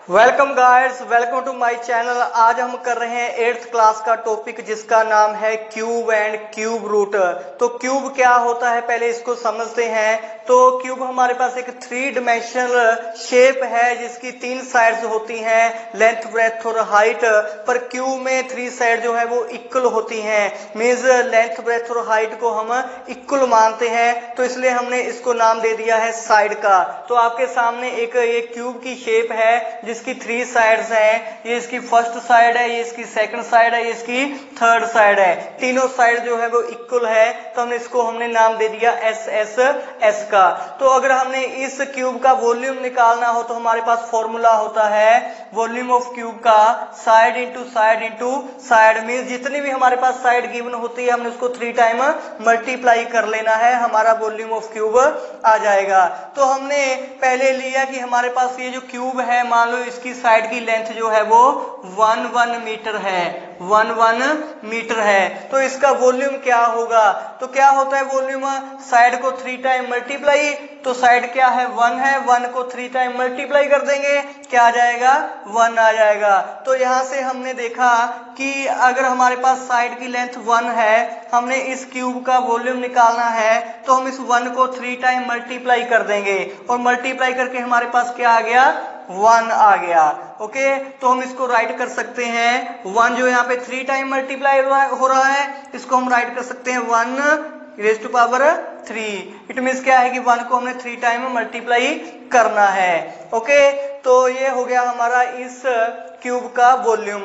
Welcome guys, welcome to my channel. आज हम कर रहे हैं 8th क्लास का टॉपिक जिसका नाम है क्यूब एंड क्यूब रूट। तो क्यूब क्या होता है पहले इसको समझते हैं। तो क्यूब हमारे पास एक 3 डायमेंशनल शेप है जिसकी 3 साइड्स होती हैं, लेंथ, ब्रेथ और हाइट। पर क्यूब में 3 साइड जो है वो इक्वल होती हैं, मींस लेंथ, ब्रेथ और हाइट को हम इक्वल मानते हैं, तो इसलिए हमने इसको नाम दे दिया है साइड का। तो आपके सामने एक ये क्यूब की शेप है जिसकी 3 साइड्स हैं। ये इसकी फर्स्ट साइड है, ये इसकी सेकंड साइड है, ये इसकी थर्ड साइड है। तीनों साइड जो है वो इक्वल है, तो हमने नाम दे दिया एस एस एस का। तो अगर हमने इस क्यूब का वॉल्यूम निकालना हो तो हमारे पास फॉर्मूला होता है वॉल्यूम ऑफ क्यूब का साइड इंटू साइड मींस जितनी भी हमारे पास साइड गिवन होती है हमने उसको 3 टाइम मल्टीप्लाई कर लेना है, हमारा वॉल्यूम ऑफ क्यूब आ जाएगा। तो हमने पहले लिया कि हमारे पास ये जो क्यूब है, मान लो इसकी साइड की लेंथ जो है वो 1 मीटर है, 1 मीटर है। तो इसका वॉल्यूम क्या होगा? तो क्या होता है वॉल्यूम? साइड को 3 टाइम मल्टीप्लाई, तो साइड क्या है 1 है, 1 को 3 टाइम मल्टीप्लाई कर देंगे, क्या आ जाएगा 1 आ जाएगा। तो यहां से हमने देखा कि अगर हमारे पास साइड की लेंथ 1 है, हमने इस क्यूब का वॉल्यूम निकालना है, तो हम इस 1 को 3 टाइम मल्टीप्लाई कर देंगे और मल्टीप्लाई करके हमारे पास क्या आ गया 1 आ गया। ओके, तो हम इसको राइट कर सकते हैं 1 जो यहाँ पे 3 टाइम मल्टीप्लाई हो रहा है, इसको हम राइट कर सकते हैं 1 raise to power 3। It means क्या है कि 1 को हमने 3 टाइम मल्टीप्लाई करना है। ओके, तो ये हो गया हमारा इस क्यूब का वॉल्यूम।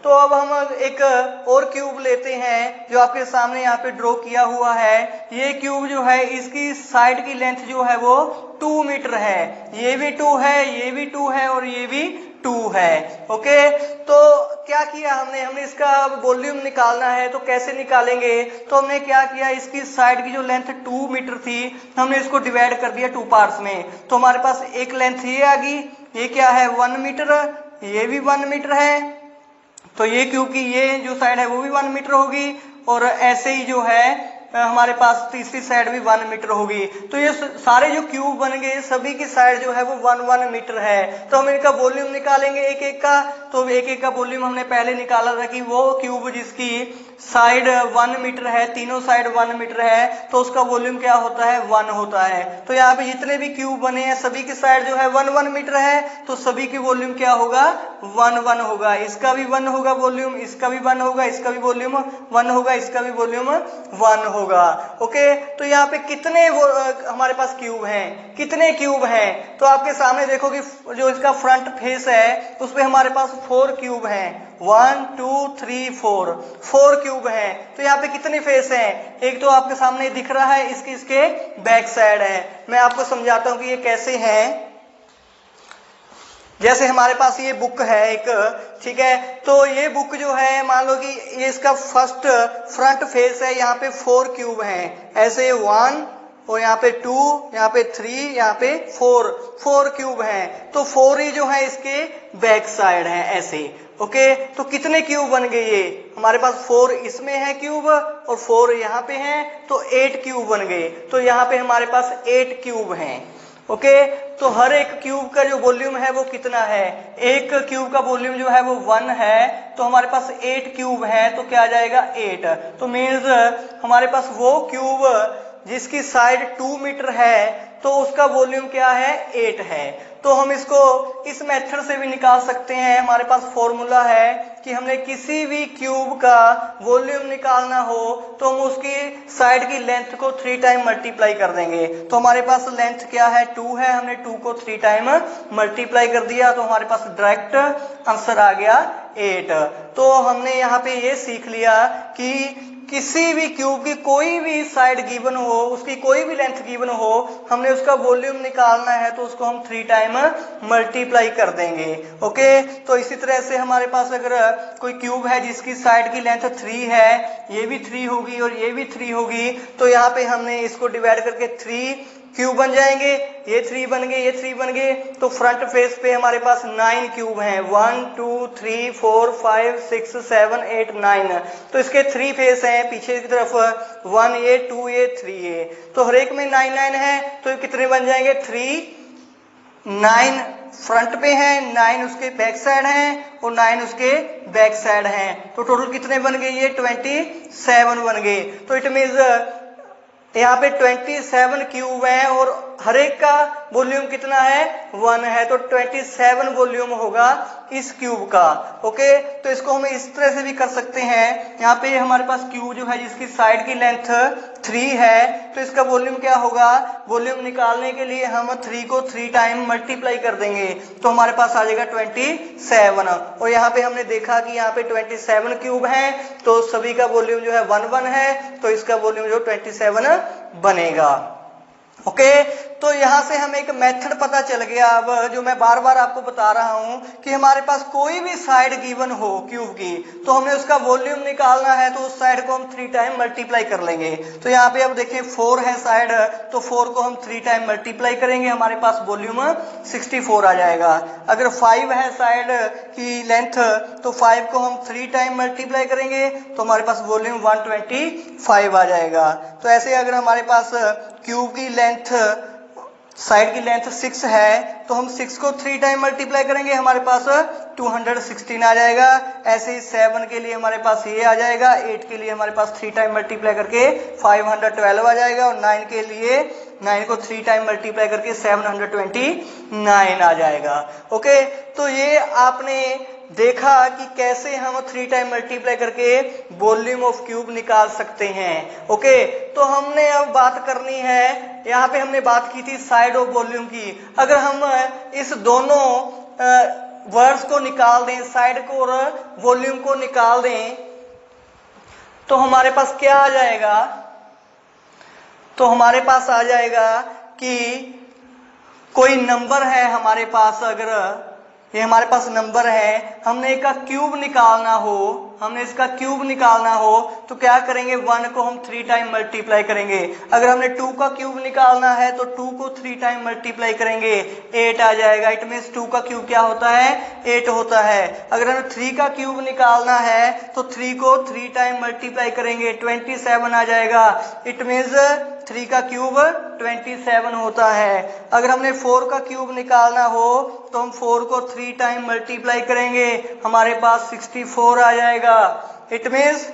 तो अब हम एक और क्यूब लेते हैं जो आपके सामने यहाँ पे ड्रॉ किया हुआ है। ये क्यूब जो है इसकी साइड की लेंथ जो है वो 2 मीटर है, ये भी 2 है, ये भी 2 है और ये भी 2 है। ओके, तो क्या किया हमने इसका वॉल्यूम निकालना है, तो कैसे निकालेंगे? तो हमने क्या किया, इसकी साइड की जो लेंथ 2 मीटर थी हमने इसको डिवाइड कर दिया 2 पार्ट्स में। तो हमारे पास एक लेंथ ये आ गई, ये क्या है 1 मीटर, ये भी 1 मीटर है, तो ये क्योंकि ये जो साइड है वो भी 1 मीटर होगी और ऐसे ही जो है हमारे पास तीसरी साइड भी 1 मीटर होगी। तो ये सारे जो क्यूब बन गए सभी की साइड जो है वो 1 मीटर है। तो हम इनका वॉल्यूम निकालेंगे एक एक का। तो एक एक का वॉल्यूम हमने पहले निकाला था कि वो क्यूब जिसकी साइड 1 मीटर है, तीनों साइड 1 मीटर है, तो उसका वॉल्यूम क्या होता है 1 होता है। तो यहाँ पे जितने भी क्यूब बने हैं सभी की साइड जो है 1 मीटर है, तो सभी की वॉल्यूम क्या होगा 1 होगा। इसका भी 1 होगा वॉल्यूम, इसका भी 1 होगा, इसका भी वॉल्यूम 1 होगा, इसका भी वॉल्यूम 1 होगा। ओके, तो यहाँ पे कितने हमारे पास क्यूब हैं, कितने क्यूब हैं? तो आपके सामने देखो कि जो इसका फ्रंट फेस है उस पे हमारे पास 4 क्यूब हैं, 1 2 3 4 क्यूब हैं। तो यहाँ पे कितने फेस हैं? एक तो आपके सामने दिख रहा है, इसके बैक साइड है। मैं आपको समझाता हूँ कि ये कैसे हैं। जैसे हमारे पास ये बुक है एक, ठीक है, तो ये बुक जो है मान लो कि ये इसका फर्स्ट फ्रंट फेस है, यहाँ पे 4 क्यूब हैं, ऐसे 1 और यहाँ पे 2, यहाँ पे 3, यहाँ पे 4 क्यूब हैं। तो 4 ही जो है इसके बैक साइड है ऐसे। ओके, तो कितने क्यूब बन गए? ये हमारे पास 4 इसमें है क्यूब और 4 यहाँ पे हैं, तो 8 क्यूब बन गए। तो यहाँ पे हमारे पास 8 क्यूब हैं। ओके, तो हर एक क्यूब का जो वॉल्यूम है वो कितना है? एक क्यूब का वॉल्यूम जो है वो 1 है, तो हमारे पास 8 क्यूब है, तो क्या आ जाएगा 8। तो मीन्स हमारे पास वो क्यूब जिसकी साइड 2 मीटर है तो उसका वॉल्यूम क्या है 8 है। तो हम इसको इस मेथड से भी निकाल सकते हैं। हमारे पास फॉर्मूला है कि हमने किसी भी क्यूब का वॉल्यूम निकालना हो तो हम उसकी साइड की लेंथ को 3 टाइम मल्टीप्लाई कर देंगे। तो हमारे पास लेंथ क्या है 2 है, हमने 2 को 3 टाइम मल्टीप्लाई कर दिया, तो हमारे पास डायरेक्ट आंसर आ गया 8। तो हमने यहाँ पे ये सीख लिया कि किसी भी क्यूब की कोई भी साइड गिवन हो, उसकी कोई भी लेंथ गिवन हो, हमने उसका वॉल्यूम निकालना है तो उसको हम 3 टाइम मल्टीप्लाई कर देंगे। ओके, तो इसी तरह से हमारे पास अगर कोई क्यूब है जिसकी साइड की लेंथ 3 है, ये भी 3 होगी और ये भी 3 होगी, तो यहाँ पे हमने इसको डिवाइड करके 3 क्यूब बन जाएंगे, ये 3 बन गए, ये 3 बन गए। तो फ्रंट फेस पे हमारे पास 9 क्यूब हैं, 1 2 3 4 5 6 7 8 9। तो इसके 3 फेस हैं, पीछे की तरफ 1 ये 2 ये 3 ये, तो हर एक में 9 9 है, तो कितने बन जाएंगे 3 9 फ्रंट पे है, 9 उसके बैक साइड हैं और 9 उसके बैक साइड हैं। तो टोटल कितने बन गए? ये 27 बन गए। तो इट मीन्स यहाँ पे 27 क्यूब है और हर एक का वॉल्यूम कितना है? 1 है। तो 27 वॉल्यूम होगा इस क्यूब का। ओके, तो इसको हम इस तरह से भी कर सकते हैं। यहाँ पे हमारे पास क्यूब जो है जिसकी साइड की लेंथ 3 है, तो इसका वॉल्यूम क्या होगा? वॉल्यूम निकालने के लिए हम 3 को 3 टाइम मल्टीप्लाई कर देंगे तो हमारे पास आ जाएगा 27। और यहाँ पे हमने देखा कि यहाँ पे 27 क्यूब है तो सभी का वॉल्यूम जो है 1 है, तो इसका वॉल्यूम जो 27 बनेगा। ओके, तो यहां से हमें एक मेथड पता चल गया अब जो मैं बार बार आपको बता रहा हूं कि हमारे पास कोई भी साइड गिवन हो क्यूब की तो हमने उसका वॉल्यूम निकालना है तो उस साइड को हम 3 टाइम मल्टीप्लाई कर लेंगे। तो यहाँ पे अब देखिए 4 है साइड, तो 4 को हम 3 टाइम मल्टीप्लाई करेंगे, हमारे पास वॉल्यूम 64 आ जाएगा। अगर 5 है साइड की लेंथ तो 5 को हम 3 टाइम मल्टीप्लाई करेंगे तो हमारे पास वॉल्यूम 125 आ जाएगा। तो ऐसे अगर हमारे पास क्यूब की लेंथ साइड की लेंथ 6 है तो हम 6 को 3 टाइम मल्टीप्लाई करेंगे, हमारे पास 216 आ जाएगा। ऐसे ही 7 के लिए हमारे पास ये आ जाएगा, 8 के लिए हमारे पास 3 टाइम मल्टीप्लाई करके 512 आ जाएगा और 9 के लिए 9 को 3 टाइम मल्टीप्लाई करके 729 आ जाएगा। ओके, तो ये आपने देखा कि कैसे हम 3 टाइम मल्टीप्लाई करके वॉल्यूम ऑफ क्यूब निकाल सकते हैं। ओके, तो हमने अब बात करनी है, यहाँ पे हमने बात की थी साइड ऑफ वॉल्यूम की। अगर हम इस दोनों वर्ड्स को निकाल दें, साइड को और वॉल्यूम को निकाल दें, तो हमारे पास क्या आ जाएगा? तो हमारे पास आ जाएगा कि कोई नंबर है हमारे पास, अगर ये हमारे पास नंबर है, हमने इसका क्यूब निकालना हो तो क्या करेंगे? 1 को हम 3 टाइम मल्टीप्लाई करेंगे। अगर हमने 2 का क्यूब निकालना है तो 2 को 3 टाइम मल्टीप्लाई करेंगे, 8 आ जाएगा। इट मीन्स 2 का क्यूब क्या होता है? 8 होता है। अगर हमें 3 का क्यूब निकालना है तो 3 को 3 टाइम मल्टीप्लाई करेंगे, 27 आ जाएगा। इट मीन्स 3 का क्यूब 27 होता है। अगर हमने 4 का क्यूब निकालना हो तो हम 4 को 3 टाइम मल्टीप्लाई करेंगे, हमारे पास 64 आ जाएगा। इट मीन्स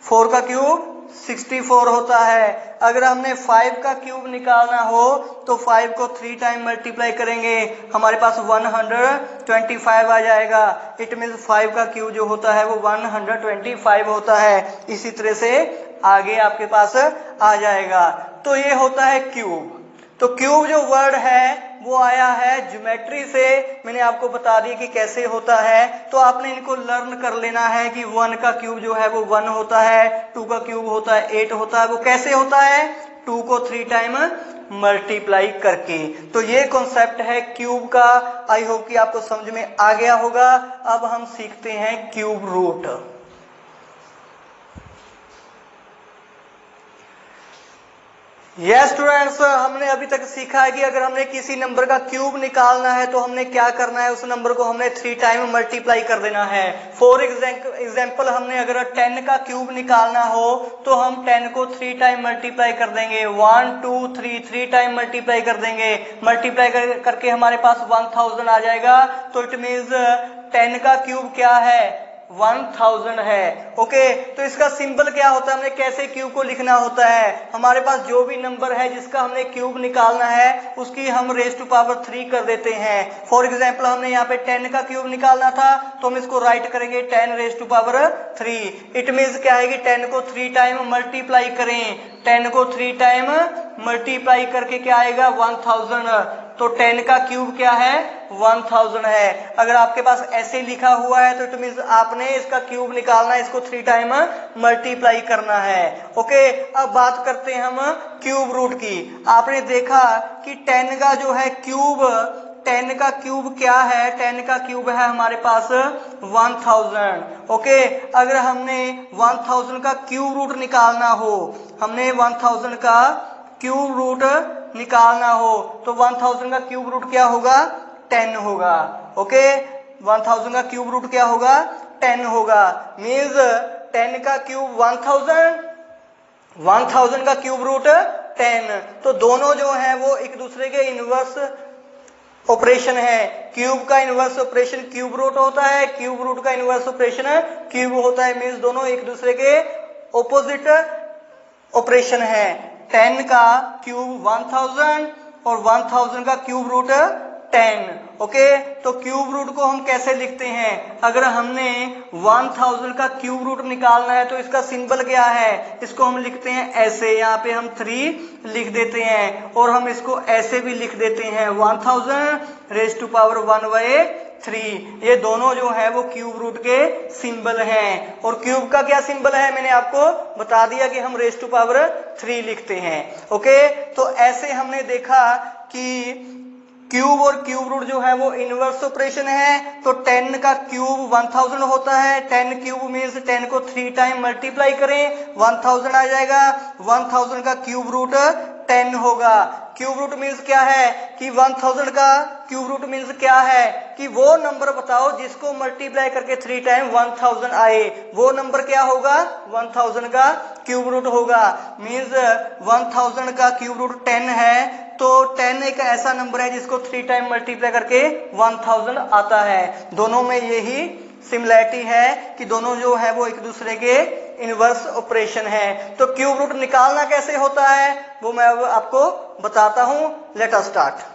4 का क्यूब 64 होता है। अगर हमने 5 का क्यूब निकालना हो तो 5 को 3 टाइम मल्टीप्लाई करेंगे, हमारे पास 125 आ जाएगा। इट मीन्स 5 का क्यूब जो होता है वो 125 होता है। इसी तरह से आगे आपके पास आ जाएगा। तो ये होता है क्यूब। तो क्यूब जो वर्ड है वो आया है ज्योमेट्री से, मैंने आपको बता दिया कि कैसे होता है। तो आपने इनको लर्न कर लेना है कि 1 का क्यूब जो है वो 1 होता है, 2 का क्यूब होता है 8 होता है। वो कैसे होता है? 2 को 3 टाइम मल्टीप्लाई करके। तो ये कॉन्सेप्ट है क्यूब का। आई होप कि आपको समझ में आ गया होगा। अब हम सीखते हैं क्यूब रूट। यस स्टूडेंट्स, हमने अभी तक सीखा है कि अगर हमने किसी नंबर का क्यूब निकालना है तो हमने क्या करना है? उस नंबर को हमने 3 टाइम मल्टीप्लाई कर देना है। फॉर एग्जाम्पल हमने अगर 10 का क्यूब निकालना हो तो हम 10 को 3 टाइम मल्टीप्लाई कर देंगे, 1 2 3 टाइम मल्टीप्लाई कर देंगे। मल्टीप्लाई करके हमारे पास 1000 आ जाएगा। तो इट मीन्स 10 का क्यूब क्या है? 1000 है। ओके, तो इसका सिंबल क्या होता है? हमने कैसे क्यूब को लिखना होता है? हमारे पास जो भी नंबर है जिसका हमने क्यूब निकालना है उसकी हम रेज़ टू पावर 3 कर देते हैं। फॉर एग्जांपल हमने यहाँ पे 10 का क्यूब निकालना था तो हम इसको राइट करेंगे 10 raise to power 3। It means क्या है कि 10 को 3 टाइम मल्टीप्लाई करें, 10 को 3 टाइम मल्टीप्लाई करके क्या आएगा? 1000। तो 10 का क्यूब क्या है? 1000 है। अगर आपके पास ऐसे लिखा हुआ है तो इट मीन्स आपने इसका क्यूब निकालना है, इसको 3 टाइम मल्टीप्लाई करना है। ओके, अब बात करते हैं हम क्यूब रूट की। आपने देखा कि 10 का जो है क्यूब, 10 का क्यूब क्या है? 10 का क्यूब है हमारे पास 1000। ओके, अगर हमने 1000 का क्यूब रूट निकालना हो, हमने 1000 का क्यूब रूट निकालना हो तो 1000 का क्यूब रूट क्या होगा? 10 होगा। ओके, 1000 का क्यूब रूट क्या होगा? 10 होगा। मीन्स 10 का क्यूब 1000 का क्यूब रूट 10। तो दोनों जो है वो एक दूसरे के इनवर्स ऑपरेशन है। क्यूब का इनवर्स ऑपरेशन क्यूब रूट होता है, क्यूब रूट का इनवर्स ऑपरेशन क्यूब होता है। मींस दोनों एक दूसरे के ऑपोजिट ऑपरेशन है। 10 का क्यूब 1000 और 1000 का क्यूब रूट 10। ओके, तो क्यूब रूट को हम कैसे लिखते हैं? अगर हमने 1000 का क्यूब रूट निकालना है तो इसका सिंबल क्या है? इसको हम लिखते हैं ऐसे, यहाँ पे हम 3 लिख देते हैं और हम इसको ऐसे भी लिख देते हैं 1000 रेज़ टू पावर 1/3। ये दोनों जो है वो क्यूब रूट के सिंबल हैं। और क्यूब का क्या सिंबल है मैंने आपको बता दिया कि हम रेज़ टू पावर 3 लिखते हैं। ओके, तो ऐसे हमने देखा कि क्यूब और क्यूब रूट जो है वो इनवर्स ऑपरेशन है। तो 10 का क्यूब 1000 होता है। 10 क्यूब मीन्स 10 को 3 टाइम मल्टीप्लाई करें 1000 आ जाएगा। 1000 का क्यूब रूट 10 होगा। क्यूब रूट मीन्स क्या है कि 1000 का क्यूब रूट मीन्स क्या है कि वो नंबर बताओ जिसको मल्टीप्लाई करके 3 टाइम 1000 आए, वो नंबर क्या होगा? 1000 का क्यूब रूट होगा। मीन्स 1000 का क्यूब रूट 10 है, तो 10 एक ऐसा नंबर है जिसको 3 टाइम मल्टीप्लाई करके 1000 आता है। दोनों में यही सिमिलैरिटी है कि दोनों जो है वो एक दूसरे के इनवर्स ऑपरेशन है। तो क्यूब रूट निकालना कैसे होता है वो मैं अब आपको बताता हूं। Let us start.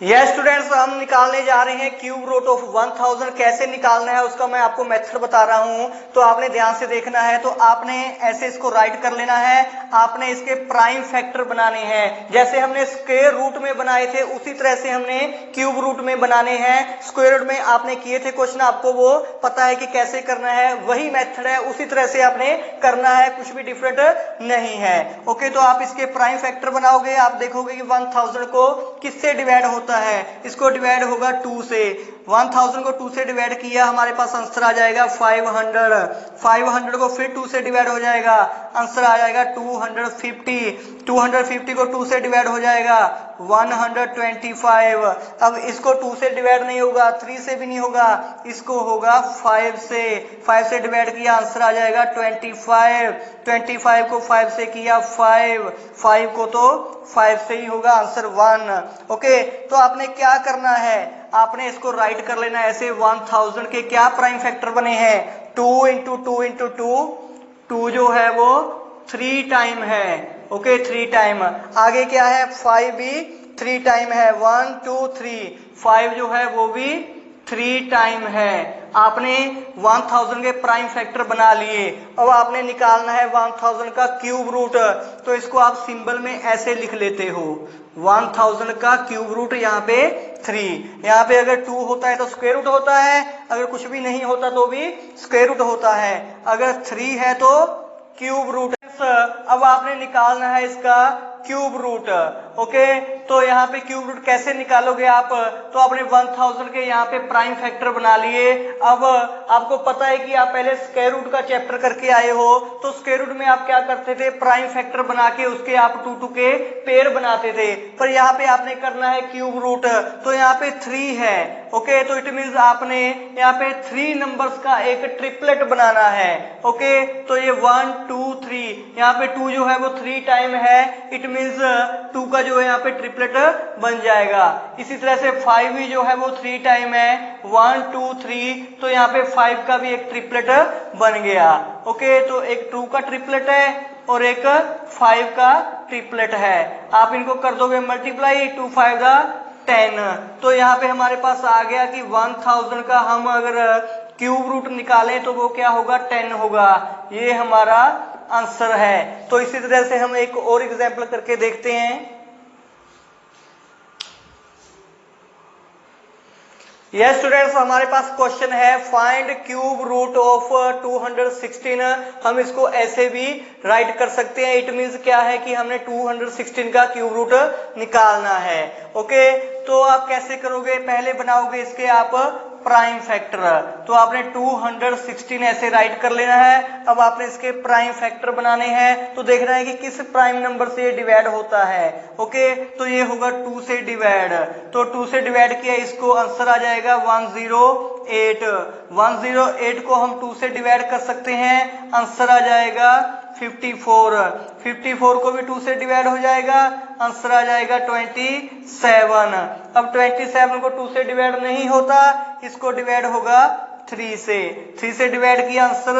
Yes students, हम निकालने जा रहे हैं क्यूब रूट ऑफ 1000। कैसे निकालना है उसका मैं आपको मेथड बता रहा हूं, तो आपने ध्यान से देखना है। तो आपने ऐसे इसको राइट कर लेना है। आपने इसके प्राइम फैक्टर बनाने हैं। जैसे हमने स्क्वायर रूट में बनाए थे उसी तरह से हमने क्यूब रूट में बनाने हैं। स्क्वायर रूट में आपने किए थे क्वेश्चन, आपको वो पता है कि कैसे करना है। वही मेथड है, उसी तरह से आपने करना है, कुछ भी डिफरेंट नहीं है। ओके, तो आप इसके प्राइम फैक्टर बनाओगे। आप देखोगे कि 1000 को किससे डिवाइड होता है? इसको डिवाइड होगा 2 से। 1000 को 2 से डिवाइड किया, हमारे पास आंसर आ जाएगा 500। 500 को फिर 2 से डिवाइड हो जाएगा, आंसर आ जाएगा 250। 250 को 2 से डिवाइड हो जाएगा 125। अब इसको 2 से डिवाइड नहीं होगा, 3 से भी नहीं होगा, इसको होगा 5 से। 5 से डिवाइड किया, आंसर आ जाएगा 25। 25 को 5 से किया 5 को तो 5 से ही होगा, आंसर 1। ओके, तो आपने क्या करना है? आपने इसको राइट कर लेना ऐसे। 1000 के क्या प्राइम फैक्टर बने हैं? 2 इंटू 2 इंटू 2। 2 जो है वो 3 टाइम है। Okay, 3 time. आगे क्या है? 5 भी 3 टाइम है। 1 2 3। 5 जो है वो भी 3 टाइम है। आपने 1000 के प्राइम फैक्टर बना लिए। अब आपने निकालना है 1000 का क्यूब रूट। तो इसको आप सिंबल में ऐसे लिख लेते हो, 1000 का क्यूब रूट यहाँ पे 3। यहाँ पे अगर 2 होता है तो स्क्वायर रूट होता है, अगर कुछ भी नहीं होता तो भी स्क्वायर रूट होता है, अगर 3 है तो क्यूब रूट। अब आपने निकालना है इसका क्यूब रूट। ओके, तो यहाँ पे क्यूब रूट कैसे निकालोगे आप? तो आपने 1000 के यहाँ पे प्राइम फैक्टर बना लिए। अब आपको पता है कि आप पहले स्क्वायर रूट का चैप्टर करके आए हो, तो स्क्वायर रूट में आप क्या करते थे? प्राइम फैक्टर बना के उसके आप 2 के पेयर बनाते थे। पर यहाँ पे आपने करना है क्यूब रूट, तो यहाँ पे 3 है। ओके, तो इट मीन्स आपने यहाँ पे 3 नंबर्स का एक ट्रिपलेट बनाना है। ओके, तो ये 1 2 3, यहाँ पे 2 जो है वो 3 टाइम है। इट मीन्स 2 का जो है यहाँ पे ट्रिपलेट बन जाएगा। इसी तरह से 5 भी जो है वो 3 टाइम है, 1 2 3, तो यहाँ पे 5 का भी एक ट्रिपलेट बन गया। ओके, तो एक 2 का ट्रिपलेट है और एक 5 का ट्रिपलेट है। आप इनको कर दोगे मल्टीप्लाई, 2 5 10। तो यहाँ पे हमारे पास आ गया कि 1000 का हम अगर क्यूब रूट निकालें तो वो क्या होगा? 10 होगा। ये हमारा आंसर है। तो इसी तरह से हम एक और एग्जांपल करके देखते हैं। यस स्टूडेंट्स, हमारे पास क्वेश्चन है फाइंड क्यूब रूट ऑफ 216। हम इसको ऐसे भी राइट कर सकते हैं। इट मीन्स क्या है कि हमने 216 का क्यूब रूट निकालना है। ओके, तो आप कैसे करोगे? पहले बनाओगे इसके आप प्राइम फैक्टर। तो आपने 216 ऐसे राइट कर लेना है। अब आपने इसके प्राइम फैक्टर बनाने हैं, तो देखना है कि किस प्राइम नंबर से ये डिवाइड होता है। ओके, तो ये होगा 2 से डिवाइड। तो 2 से डिवाइड किया, इसको आंसर आ जाएगा 108। 108 को हम 2 से डिवाइड कर सकते हैं, आंसर आ जाएगा 54 को भी 2 से डिवाइड हो जाएगा, आंसर आ जाएगा 27। अब 27 को 2 से डिवाइड नहीं होता, इसको डिवाइड होगा 3 से डिवाइड किया, आंसर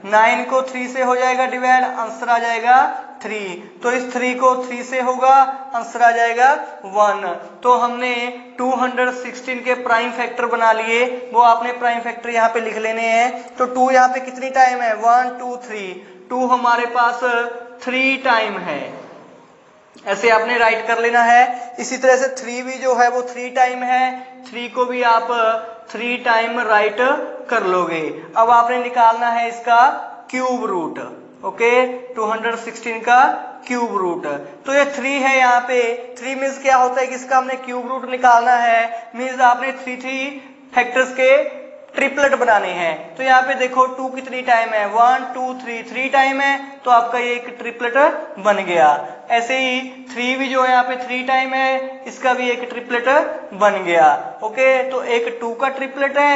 9 को 3 से हो जाएगा डिवाइड, आंसर आ जाएगा 3। तो इस 3 को 3 से होगा, आंसर आ जाएगा 1। तो हमने 216 के प्राइम फैक्टर बना लिए, वो आपने प्राइम फैक्टर यहाँ पे लिख लेने हैं। तो 2 यहाँ पे कितनी टाइम है, 1 2 3, 2 हमारे पास 3 टाइम है, ऐसे आपने राइट कर लेना है। इसी तरह से 3 भी जो है वो 3 टाइम है, 3 को भी आप 3 टाइम राइट कर लोगे। अब आपने निकालना है इसका क्यूब रूट, ओके, 216 का क्यूब रूट। तो ये 3 है, यहाँ पे 3 मीन्स क्या होता है कि इसका हमने क्यूब रूट निकालना है, मीन्स आपने 3 फैक्टर्स के ट्रिपलेट बनाने हैं। तो यहाँ पे देखो 2 कितनी टाइम है, 1 2 3 टाइम है, तो आपका ये एक ट्रिपलेट बन गया। ऐसे ही 3 भी जो है यहाँ पे 3 टाइम है, इसका भी एक ट्रिपलेट बन गया। ओके, तो एक 2 का ट्रिपलेट है,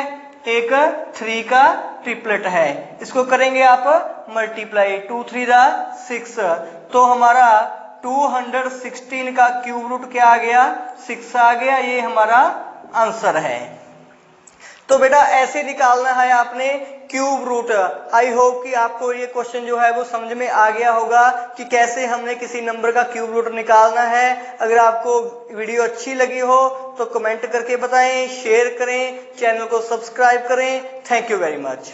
एक 3 का ट्रिपलेट है। इसको करेंगे आप मल्टीप्लाई, 2 3 6, तो हमारा 216 का क्यूब रूट क्या आ गया, 6 आ गया। ये हमारा आंसर है। तो बेटा ऐसे निकालना है आपने क्यूब रूट। आई होप कि आपको ये क्वेश्चन जो है वो समझ में आ गया होगा कि कैसे हमने किसी नंबर का क्यूब रूट निकालना है। अगर आपको वीडियो अच्छी लगी हो तो कमेंट करके बताएं, शेयर करें, चैनल को सब्सक्राइब करें। Thank you very much.